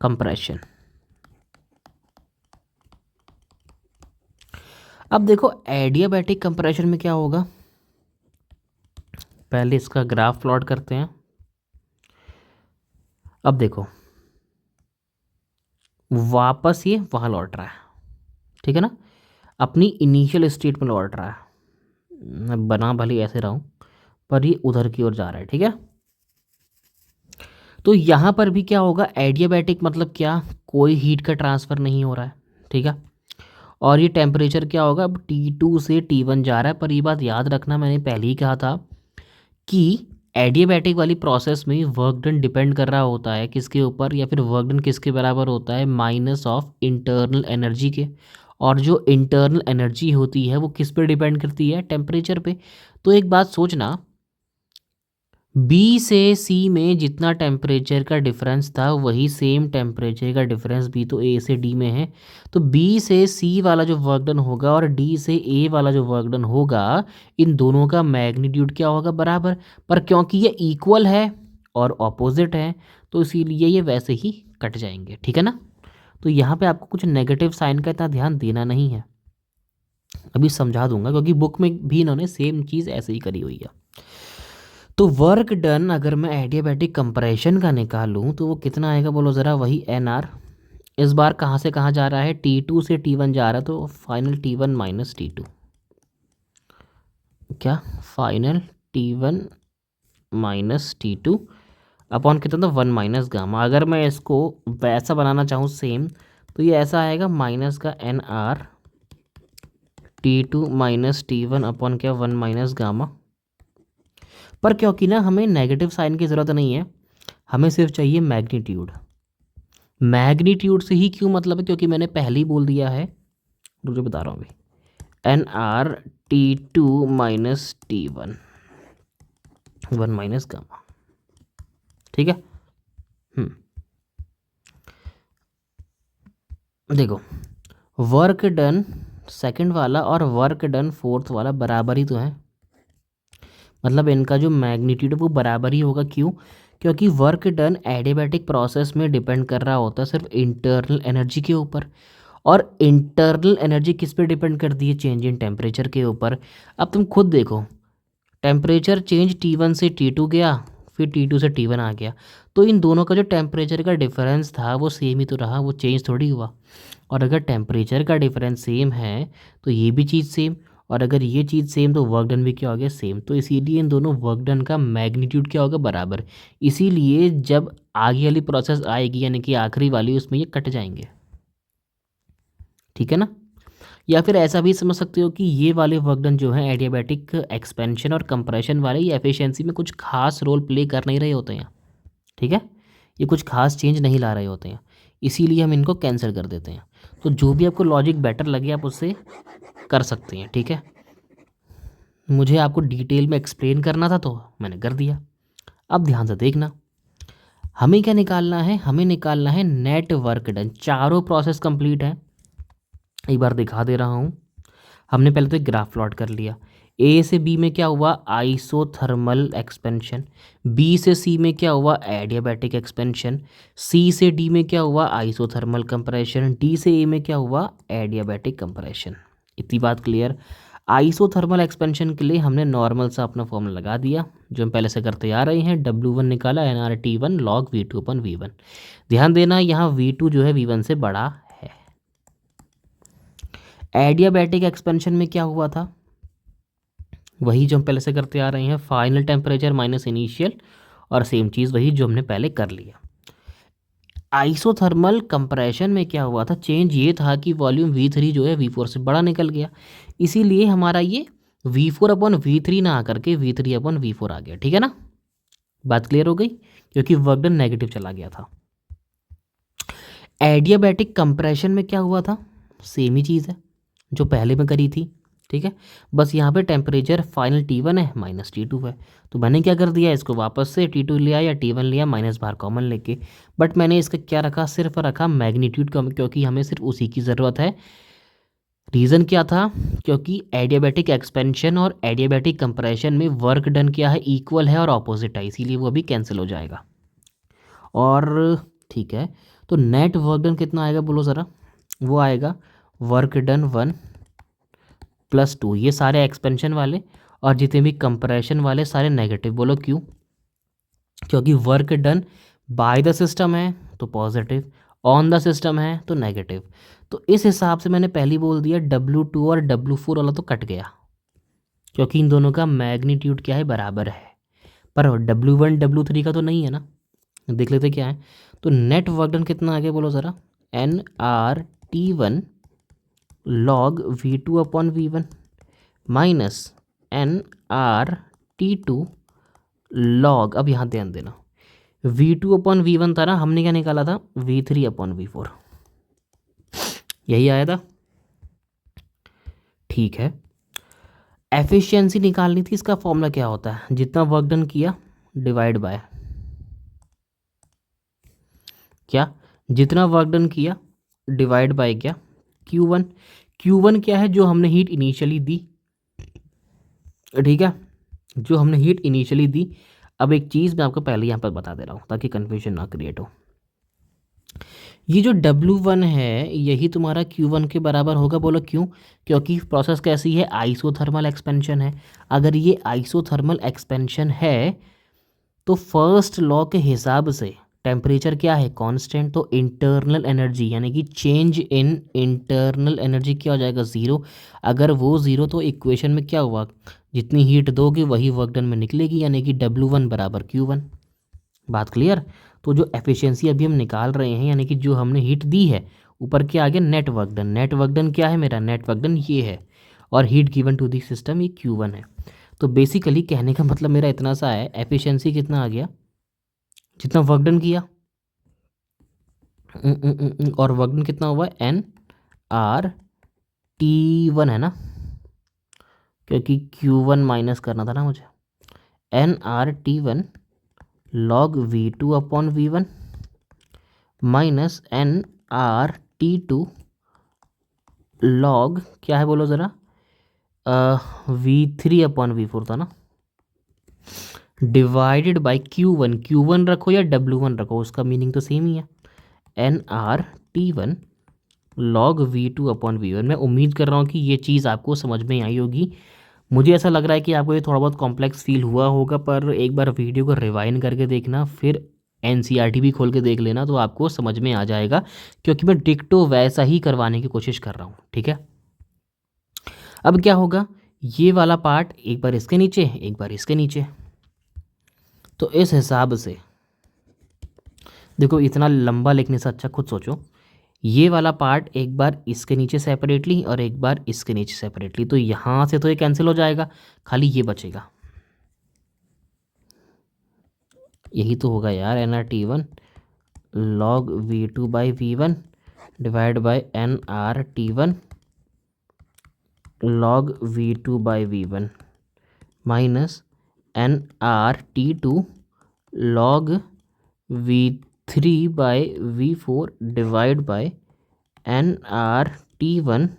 कंप्रेशन। अब देखो एडियाबैटिक कंप्रेशन में क्या होगा, पहले इसका ग्राफ प्लॉट करते हैं। अब देखो वापस ये वहाँ लौट रहा है, ठीक है ना, अपनी इनिशियल स्टेट में लौट रहा है। मैं बना भले ऐसे रहा हूँ, पर ये उधर की ओर जा रहा है। ठीक है, तो यहाँ पर भी क्या होगा, एडियाबैटिक मतलब क्या, कोई हीट का ट्रांसफ़र नहीं हो रहा है। ठीक है, और ये टेम्परेचर क्या होगा, अब T2 से T1 जा रहा है। पर ये बात याद रखना, मैंने पहले ही कहा था कि एडियाबैटिक वाली प्रोसेस में वर्क डन डिपेंड कर रहा होता है किसके ऊपर, या फिर वर्क डन किसके बराबर होता है, माइनस ऑफ इंटरनल एनर्जी के। और जो इंटरनल एनर्जी होती है वो किस पे डिपेंड करती है, टेम्परेचर पे। तो एक बात सोचना, B से C में जितना टेम्परेचर का डिफरेंस था वही सेम टेम्परेचर का डिफरेंस भी तो A से D में है। तो B से C वाला जो वर्क डन होगा और D से A वाला जो वर्क डन होगा, इन दोनों का मैग्नीट्यूड क्या होगा, बराबर। पर क्योंकि ये इक्वल है और ऑपोजिट है तो इसीलिए ये वैसे ही कट जाएंगे। ठीक है ना, तो यहाँ पे आपको कुछ नेगेटिव साइन का इतना ध्यान देना नहीं है, अभी समझा दूंगा, क्योंकि बुक में भी इन्होंने सेम चीज़ ऐसे ही करी हुई है। तो वर्क डन अगर मैं एडियाबैटिक कंप्रेशन का निकालूं तो वो कितना आएगा, बोलो ज़रा, वही NR। इस बार कहाँ से कहाँ जा रहा है, T2 से T1 जा रहा है, तो फाइनल T1 माइनस T2, क्या final T1 minus T2 upon कितना था, 1 माइनस गामा। अगर मैं इसको वैसा बनाना चाहूँ सेम, तो ये ऐसा आएगा, माइनस का NR T2 minus T1 upon क्या, 1 माइनस गामा। पर क्योंकि ना हमें नेगेटिव साइन की ज़रूरत नहीं है, हमें सिर्फ चाहिए मैग्नीट्यूड। मैग्नीट्यूड से ही क्यों मतलब है, क्योंकि मैंने पहले ही बोल दिया है, रुको बता रहा हूँ अभी, NR T2 minus T1 1 minus gamma. ठीक है, देखो वर्क डन सेकंड वाला और वर्क डन फोर्थ वाला बराबर ही तो है, मतलब इनका जो मैग्नीट्यूड है वो बराबर ही होगा। क्यों, क्योंकि वर्क डन एडियाबैटिक प्रोसेस में डिपेंड कर रहा होता है सिर्फ इंटरनल एनर्जी के ऊपर, और इंटरनल एनर्जी किस पे डिपेंड करती है, चेंज इन टेम्परेचर के ऊपर। अब तुम खुद देखो, टेम्परेचर चेंज T1 से T2 गया, फिर T2 से T1 आ गया, तो इन दोनों का जो टेम्परेचर का डिफरेंस था वो सेम ही तो रहा, वो चेंज थोड़ी हुआ। और अगर टेम्परेचर का डिफरेंस सेम है तो ये भी चीज़ सेम, और अगर ये चीज़ सेम तो वर्क डन भी क्या हो गया, सेम। तो इसीलिए इन दोनों वर्क डन का मैग्नीट्यूड क्या होगा, बराबर। इसीलिए जब आगे वाली प्रोसेस आएगी यानी कि आखिरी वाली, उसमें ये कट जाएंगे, ठीक है ना। या फिर ऐसा भी समझ सकते हो कि ये वाले वर्क डन जो है एडियाबैटिक एक्सपेंशन और कंप्रेशन वाले, ये एफिशिएंसी में कुछ खास रोल प्ले कर नहीं रहे होते हैं, ठीक है। ये कुछ खास चेंज नहीं ला रहे होते हैं, इसीलिए हम इनको कैंसिल कर देते हैं। तो जो भी आपको लॉजिक बेटर लगे आप उससे कर सकते हैं, ठीक है। मुझे आपको डिटेल में एक्सप्लेन करना था तो मैंने कर दिया। अब ध्यान से देखना, हमें क्या निकालना है, हमें निकालना है नेट वर्क डन। चारों प्रोसेस कंप्लीट है, एक बार दिखा दे रहा हूँ। हमने पहले तो एक ग्राफ प्लॉट कर लिया। ए से बी में क्या हुआ, आइसोथर्मल एक्सपेंशन। बी से सी में क्या हुआ, एडियाबैटिक एक्सपेंशन। सी से डी में क्या हुआ, आइसोथर्मल कंप्रेशन। डी से ए में क्या हुआ, एडियाबैटिक कंप्रेशन। इतनी बात क्लियर। आइसोथर्मल एक्सपेंशन के लिए हमने नॉर्मल सा अपना फॉर्मूला लगा दिया जो हम पहले से करते आ रहे हैं। W1 निकाला, nRT1 log V2 अपन V1। ध्यान देना यहाँ V2 जो है V1 से बड़ा है। एडियाबैटिक एक्सपेंशन में क्या हुआ था, वही जो हम पहले से करते आ रहे हैं, फाइनल टेम्परेचर माइनस इनिशियल, और सेम चीज़ वही जो हमने पहले कर लिया। आइसोथर्मल कंप्रेशन में क्या हुआ था, चेंज ये था कि वॉल्यूम V3 जो है V4 से बड़ा निकल गया, इसीलिए हमारा ये V4 अपॉन V3 ना आकर के V3 अपॉन V4 आ गया, ठीक है ना। बात क्लियर हो गई, क्योंकि वर्क डन नेगेटिव चला गया था। एडियाबैटिक कंप्रेशन में क्या हुआ था, सेम ही चीज़ है जो पहले में करी थी, ठीक है। बस यहाँ पे टेम्परेचर फाइनल T1 है माइनस T2 है, तो मैंने क्या कर दिया, इसको वापस से T2 लिया या T1 लिया, माइनस बाहर कॉमन लेके। बट मैंने इसका क्या रखा, सिर्फ रखा मैग्नीट्यूड का, क्योंकि हमें सिर्फ उसी की ज़रूरत है। रीज़न क्या था, क्योंकि एडियाबैटिक एक्सपेंशन और एडियाबैटिक कंप्रेशन में वर्क डन क्या है, इक्वल है और ऑपोजिट है, इसीलिए वो अभी कैंसिल हो जाएगा। और ठीक है, तो नेट वर्क डन कितना आएगा बोलो ज़रा, वो आएगा वर्क डन 1 प्लस 2, ये सारे एक्सपेंशन वाले और जितने भी कंप्रेशन वाले सारे नेगेटिव। बोलो क्यों, क्योंकि work done by the system है तो पॉजिटिव, ऑन द सिस्टम है तो नेगेटिव। तो इस हिसाब से मैंने पहले बोल दिया W2 और W4 वाला तो कट गया, क्योंकि इन दोनों का मैग्नीट्यूड क्या है, बराबर है। पर W1 W3 का तो नहीं है ना, देख लेते क्या है। तो नेट वर्क डन कितना आ गया बोलो ज़रा, nRT1 log V2 upon V1 minus nRT2 log, अब यहाँ ध्यान देना, V2 अपॉन V1 था ना, हमने क्या निकाला था, V3 अपॉन V4, यही आया था, ठीक है। एफिशिएंसी निकालनी थी, इसका फॉर्मूला क्या होता है, जितना वर्क डन किया डिवाइड बाय क्या, जितना वर्क डन किया डिवाइड बाय क्या, Q1। Q1 क्या है, जो हमने हीट इनिशियली दी, ठीक है, जो हमने हीट इनिशियली दी। अब एक चीज़ मैं आपको पहले यहाँ पर बता दे रहा हूँ ताकि कन्फ्यूजन ना क्रिएट हो। ये जो W1 है यही तुम्हारा Q1 के बराबर होगा, बोलो क्यों, क्योंकि प्रोसेस कैसी है, आइसोथर्मल एक्सपेंशन है। अगर ये आइसोथर्मल एक्सपेंशन है तो फर्स्ट लॉ के हिसाब से टेम्परेचर क्या है, कांस्टेंट, तो इंटरनल एनर्जी यानी कि चेंज इन इंटरनल एनर्जी क्या हो जाएगा, ज़ीरो। अगर वो ज़ीरो तो इक्वेशन में क्या हुआ, जितनी हीट दोगे वही वर्क डन में निकलेगी, यानी कि W1 बराबर Q1। बात क्लियर। तो जो एफिशिएंसी अभी हम निकाल रहे हैं, यानी कि जो हमने हीट दी है, ऊपर क्या आ गया, net work done. Net work done क्या है मेरा, नेट वर्क डन ये है, और heat given to the system ये Q1 है। तो बेसिकली कहने का मतलब मेरा इतना सा है, एफिशिएंसी कितना आ गया, जितना वर्क डन किया, और वर्क डन कितना हुआ, nRT1 है ना, क्योंकि Q1 माइनस करना था ना मुझे, nRT1 log V2 upon V1 minus nRT2 log क्या है बोलो ज़रा, V3 अपॉन V4 था ना, डिवाइडेड बाय Q1। Q1 रखो या W1 रखो, उसका मीनिंग तो सेम ही है, nRT1 log V2 upon V1। मैं उम्मीद कर रहा हूँ कि ये चीज़ आपको समझ में आई होगी। मुझे ऐसा लग रहा है कि आपको ये थोड़ा बहुत कॉम्प्लेक्स फील हुआ होगा, पर एक बार वीडियो को रिवाइंड करके देखना, फिर NCERT भी खोल के देख लेना, तो आपको समझ में आ जाएगा, क्योंकि मैं डिक्टो वैसा ही करवाने की कोशिश कर रहा हूँ, ठीक है। अब क्या होगा, ये वाला पार्ट एक बार इसके नीचे, एक बार इसके नीचे। तो इस हिसाब से देखो, इतना लंबा लिखने से अच्छा खुद सोचो, ये वाला पार्ट एक बार इसके नीचे सेपरेटली और एक बार इसके नीचे सेपरेटली, तो यहाँ से तो ये कैंसिल हो जाएगा, खाली ये बचेगा। यही तो होगा यार, N R T one log V two by V one divide by N R T one log V two by V one minus N R T two log V three by V four divide by N R T one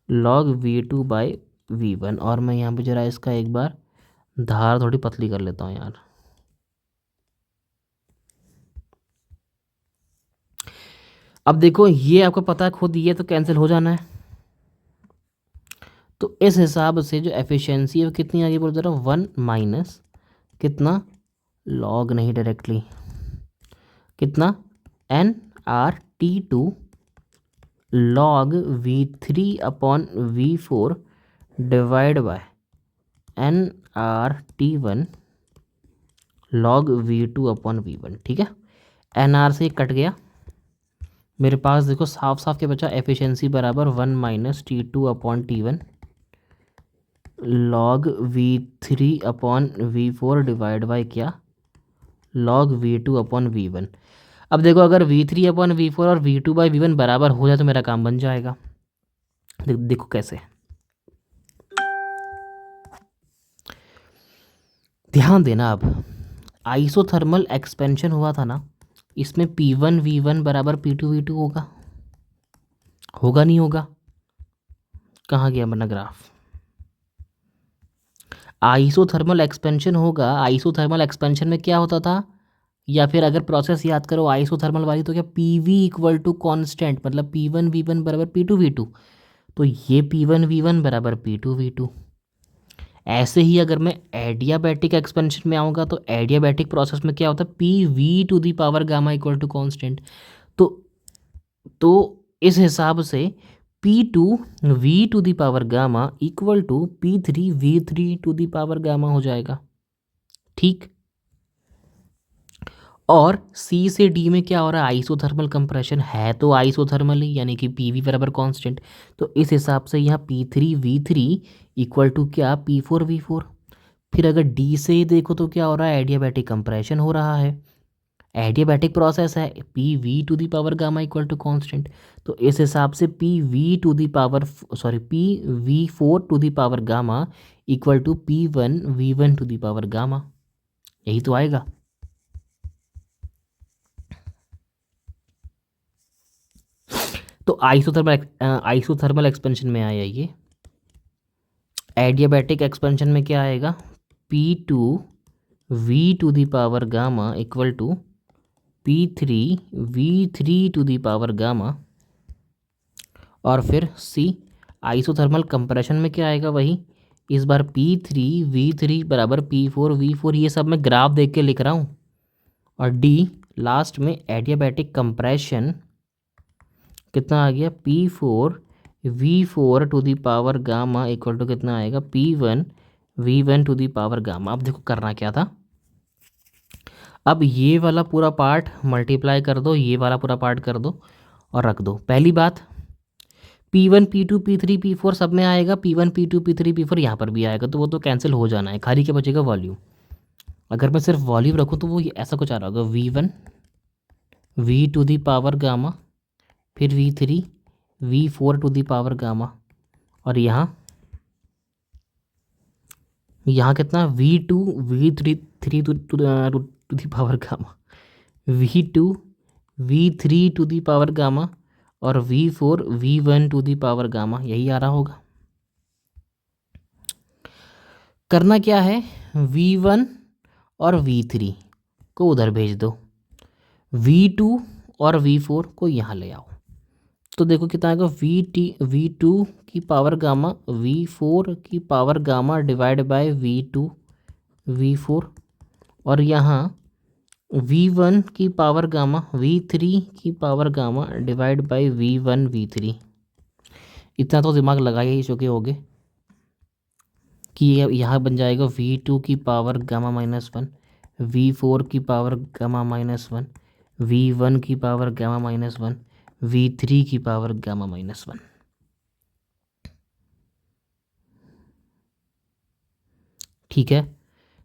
log V two by V one. और मैं यहाँ पे जरा इसका एक बार धार थोड़ी पतली कर लेता हूँ यार। अब देखो, ये आपको पता है खुद, ये तो कैंसिल हो जाना है। तो इस हिसाब से जो एफिशिएंसी है वो कितनी आ गई, बोल जरा, 1 माइनस कितना, लॉग नहीं डायरेक्टली, कितना, N R T two log V three upon V four divide by N R T one log V two upon V one. ठीक है, एन आर से कट गया, मेरे पास देखो साफ साफ क्या बचा, एफिशिएंसी बराबर 1 minus T two upon T one log V three upon V four divide by क्या, log V two upon V one. अब देखो, अगर V three upon V four और V two by V one बराबर हो जाए तो मेरा काम बन जाएगा। देखो कैसे, ध्यान देना। अब आइसोथर्मल एक्सपेंशन हुआ था ना, इसमें P1 V1 बराबर P2 V2 होगा, होगा नहीं होगा? कहाँ गया अपना ग्राफ? आइसोथर्मल एक्सपेंशन होगा। आइसोथर्मल एक्सपेंशन में क्या होता था, या फिर अगर प्रोसेस याद करो आइसोथर्मल वाली, तो क्या PV इक्वल टू कॉन्स्टेंट, मतलब P1 V1 बराबर P2 V2। तो ये P1 V1 बराबर P2 V2। ऐसे ही अगर मैं एडियाबैटिक एक्सपेंशन में आऊँगा तो एडियाबैटिक प्रोसेस में क्या होता है, PV to the power gamma equal to constant. तो इस हिसाब से P2 V to the power gamma equal to P3 V3 to the power gamma हो जाएगा। ठीक, और C से D में क्या हो रहा है, आइसोथर्मल कंप्रेशन है, तो आइसोथर्मल ही, यानी कि PV बराबर कांस्टेंट। तो इस हिसाब से यहाँ P3 V3 इक्वल टू क्या, P4 V4। फिर अगर D से ही देखो तो क्या हो रहा है, एडियाबैटिक कंप्रेशन हो रहा है, एडियाबैटिक प्रोसेस है, PV to the power gamma equal to constant. तो इस हिसाब से PV to the power PV4 to the power gamma equal to P1 V1 to the power gamma, यही तो आएगा। तो आइसोथर्मल एक्सपेंशन में आया ये। एडियाबैटिक एक्सपेंशन में क्या आएगा, P2 V to the power gamma equal to P3 V3 to the power gamma. और फिर C आइसोथर्मल कंप्रेशन में क्या आएगा, वही इस बार P3 V3 बराबर P4 V4। ये सब मैं ग्राफ देख के लिख रहा हूँ। और D लास्ट में एडियाबैटिक कंप्रेशन कितना आ गया, P4 V4 to the power gamma equal to कितना आएगा, P1 V1 to the power gamma. अब देखो करना क्या था, अब ये वाला पूरा पार्ट मल्टीप्लाई कर दो, ये वाला पूरा पार्ट कर दो और रख दो। पहली बात, P1 P2 P3 P4 सब में आएगा, P1 P2 P3 P4 यहाँ पर भी आएगा, तो वो तो कैंसिल हो जाना है, खाली क्या बचेगा, वॉल्यूम। अगर मैं सिर्फ वॉल्यूम रखूँ तो वो ऐसा कुछ आ रहा होगा, V1 V to the power gamma, फिर V3 V4 to the power gamma, और यहाँ कितना, V2 V3 to the power gamma, V2 V3 to the power gamma, और V4 V1 to the power gamma, यही आ रहा होगा। करना क्या है, V1 और V3 को उधर भेज दो, V2 और V4 को यहाँ ले आओ। तो देखो कितना आएगा, V2 की पावर गामा V4 की power gamma divide by V2 V4, और यहाँ V1 की पावर गामा V3 की power gamma divide by V1 V3। इतना तो दिमाग लगाइए ही चुके होगे। कि यहाँ बन जाएगा V2 की power gamma minus one, V4 की power gamma minus one, V1 की power gamma minus one, V3 की पावर गामा माइनस वन। ठीक है,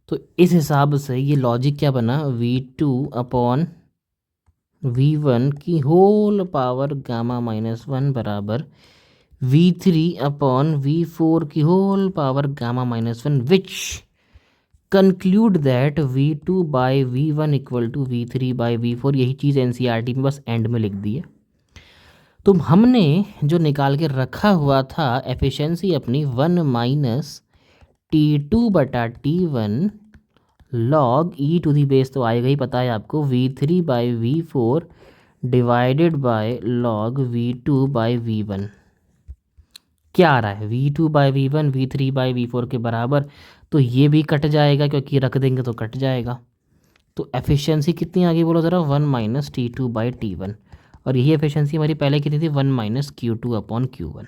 तो इस हिसाब से ये लॉजिक क्या बना, V2 अपॉन V1 की whole power gamma minus one बराबर V3 अपॉन V4 की whole power gamma minus one, which conclude that V2 by V1 equal to V3 by V4। यही चीज़ NCERT में बस एंड में लिख दी है। तो हमने जो निकाल के रखा हुआ था एफिशिएंसी अपनी 1 माइनस T2 बटा T1 log e to the base, तो आएगा ही पता है आपको, V3 by V4 divided by log V2 by V1। क्या आ रहा है, V2 by V1 V3 by V4 के बराबर। तो ये भी कट जाएगा क्योंकि रख देंगे तो कट जाएगा। तो एफिशिएंसी कितनी आ गई बोलो ज़रा, 1 माइनस T2 बाई T1। और यही एफिशिएंसी हमारी पहले कितनी थी, 1 माइनस Q2 अपॉन Q1।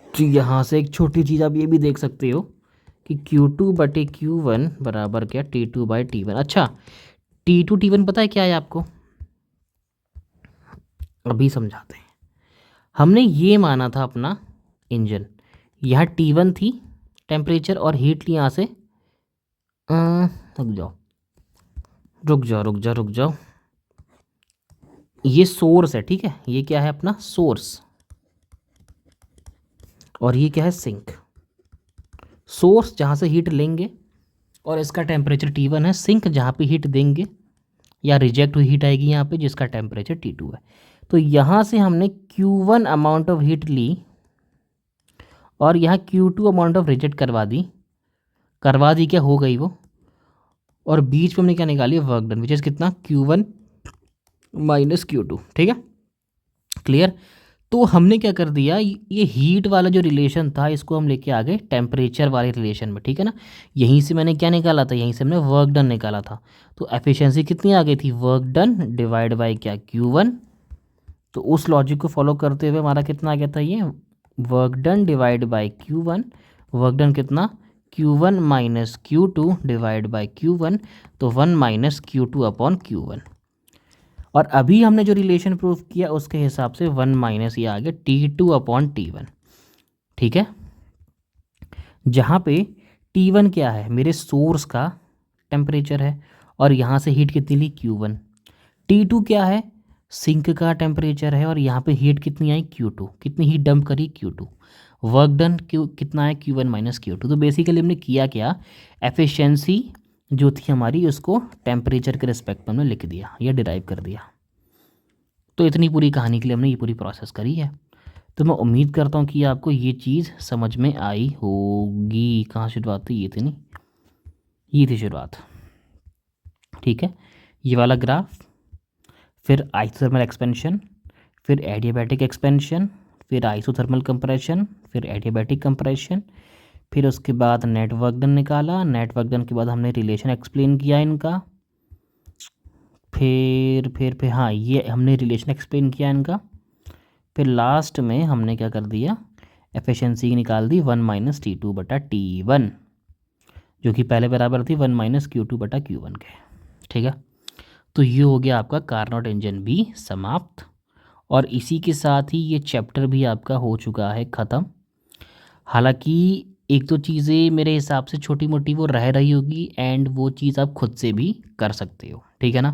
तो यहाँ से एक छोटी चीज़ आप ये भी देख सकते हो कि Q2 बटे Q1 बराबर क्या, T2 बाई T1। अच्छा, T2 T1 पता है क्या है आपको, अभी समझाते हैं। हमने ये माना था अपना इंजन, यहाँ T1 थी टेम्परेचर और हीट ली यहाँ से, रुक जाओ रुक जाओ रुक जाओ रुक जाओ, ये सोर्स है, ठीक है, ये क्या है अपना सोर्स, और ये क्या है सिंक। सोर्स जहाँ से हीट लेंगे और इसका टेम्परेचर T1 है, सिंक जहाँ पे हीट देंगे या रिजेक्ट हुई हीट आएगी यहाँ पे जिसका टेम्परेचर T2 है। तो यहाँ से हमने Q1 अमाउंट ऑफ हीट ली और यहाँ Q2 अमाउंट ऑफ रिजेक्ट करवा दी क्या हो गई वो, और बीच में हमने क्या निकाली, वर्क डन, विच इज़ कितना, Q1 माइनस Q2। ठीक है, क्लियर। तो हमने क्या कर दिया, ये हीट वाला जो रिलेशन था इसको हम लेके आ गए टेम्परेचर वाले रिलेशन में, ठीक है ना। यहीं से मैंने क्या निकाला था, यहीं से हमने वर्क डन निकाला था। तो एफिशिएंसी कितनी आ गई थी, वर्क डन डिवाइड बाय क्या, Q1। तो उस लॉजिक को फॉलो करते हुए हमारा कितना आ गया था, ये work done divide by Q1। Work done कितना, Q1 minus Q2 divide by Q1, तो 1 माइनस Q2 अपॉन Q1। और अभी हमने जो रिलेशन प्रूफ किया उसके हिसाब से 1 माइनस ये आ गया T2 अपॉन T1। ठीक है, जहाँ पे T1 क्या है, मेरे सोर्स का टेम्परेचर है, और यहाँ से हीट कितनी ली, Q1। T2 क्या है, सिंक का टेम्परेचर है, और यहाँ पे हीट कितनी आई, Q2। कितनी हीट डंप करी, Q2। वर्क डन कितना है, Q1 माइनस Q2। तो बेसिकली हमने किया क्या, एफिशिएंसी जो थी हमारी उसको टेम्परेचर के रिस्पेक्ट में हमने लिख दिया या डिराइव कर दिया। तो इतनी पूरी कहानी के लिए हमने ये पूरी प्रोसेस करी है। तो मैं उम्मीद करता हूँ कि आपको ये चीज़ समझ में आई होगी। कहाँ शुरुआत थी, ये थी नहीं, ये थी शुरुआत। ठीक है, ये वाला ग्राफ, फिर आइसोथर्मल एक्सपेंशन, फिर एडियाबैटिक एक्सपेंशन, फिर आइसोथर्मल कंप्रेशन, फिर एडियाबैटिक कंप्रेशन, फिर उसके बाद नेटवर्क डन निकाला। नेटवर्क डन के बाद हमने रिलेशन एक्सप्लेन किया इनका, फिर हाँ ये हमने रिलेशन एक्सप्लेन किया इनका। फिर लास्ट में हमने क्या कर दिया, एफिशिएंसी निकाल दी 1 माइनस T2 बटा T1, जो कि पहले बराबर थी 1 माइनस Q2 बटा Q1 के। ठीक है, तो ये हो गया आपका कार्नोट इंजन भी समाप्त, और इसी के साथ ही ये चैप्टर भी आपका हो चुका है ख़त्म। हालांकि एक दो चीज़ें मेरे हिसाब से छोटी मोटी वो रह रही होगी, एंड वो चीज़ आप खुद से भी कर सकते हो, ठीक है ना।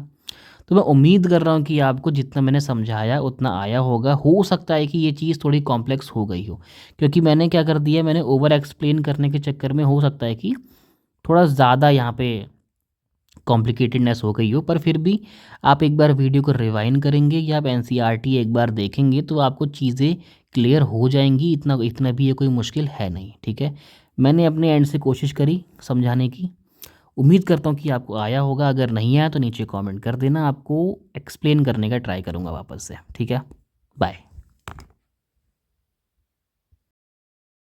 तो मैं उम्मीद कर रहा हूँ कि आपको जितना मैंने समझाया उतना आया होगा। हो सकता है कि ये चीज़ थोड़ी कॉम्प्लेक्स हो गई हो, क्योंकि मैंने क्या कर दिया, मैंने ओवर एक्सप्लेन करने के चक्कर में हो सकता है कि थोड़ा ज़्यादा यहाँ पे कॉम्प्लिकेटेडनेस हो गई हो। पर फिर भी आप एक बार वीडियो को रिवाइंड करेंगे या आप NCERT एक बार देखेंगे तो आपको चीज़ें क्लियर हो जाएंगी। इतना इतना भी ये कोई मुश्किल है नहीं, ठीक है। मैंने अपने एंड से कोशिश करी समझाने की, उम्मीद करता हूँ कि आपको आया होगा। अगर नहीं आया तो नीचे कमेंट कर देना, आपको एक्सप्लेन करने का ट्राई करूँगा वापस से, ठीक है। बाय।